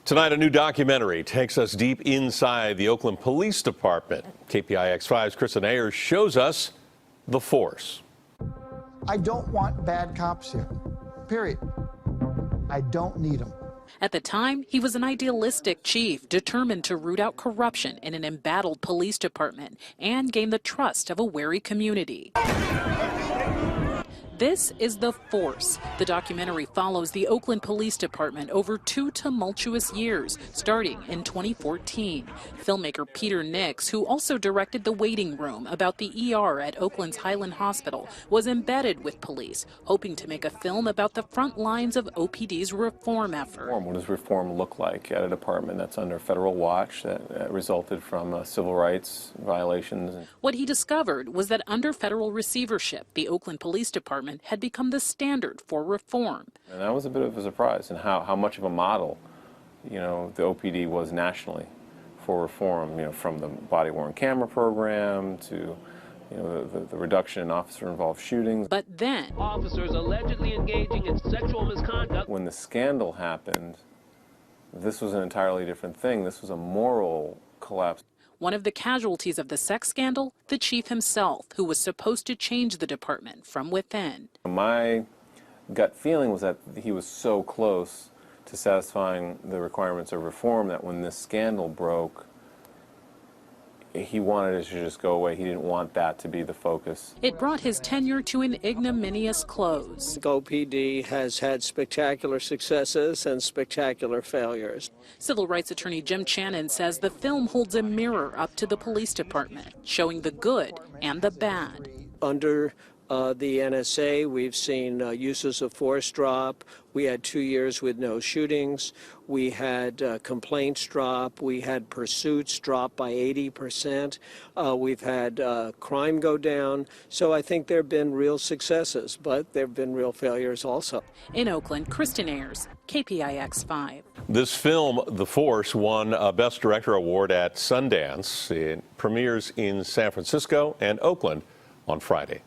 Tonight, a new documentary takes us deep inside the Oakland Police Department. KPIX5's Kristen Ayers shows us the force. I don't want bad cops here, period. I don't need them. At the time, he was an idealistic chief determined to root out corruption in an embattled police department and gain the trust of a wary community. This is The Force. The documentary follows the Oakland Police Department over 2 tumultuous years, starting in 2014. Filmmaker Peter Nix, who also directed The Waiting Room about the ER at Oakland's Highland Hospital, was embedded with police, hoping to make a film about the front lines of OPD's reform effort. What does reform look like at a department that's under federal watch that resulted from civil rights violations? What he discovered was that under federal receivership, the Oakland Police Department had become the standard for reform. And that was a bit of a surprise in how much of a model, the OPD was nationally for reform, from the body-worn camera program to the reduction in officer-involved shootings. But then, officers allegedly engaging in sexual misconduct. When the scandal happened, this was an entirely different thing. This was a moral collapse. One of the casualties of the sex scandal, the chief himself, who was supposed to change the department from within. My gut feeling was that he was so close to satisfying the requirements of reform that when this scandal broke, he wanted it to just go away. He didn't want that to be the focus. It brought his tenure to an ignominious close. OPD has had spectacular successes and spectacular failures. Civil rights attorney Jim Channon says the film holds a mirror up to the police department, showing the good and the bad. Under the NSA, we've seen uses of force drop. We had 2 years with no shootings. We had complaints drop. We had pursuits drop by 80%. We've had crime go down. So I think there have been real successes, but there have been real failures also. In Oakland, Kristen Ayers, KPIX5. This film, The Force, won a Best Director award at Sundance. It premieres in San Francisco and Oakland on Friday.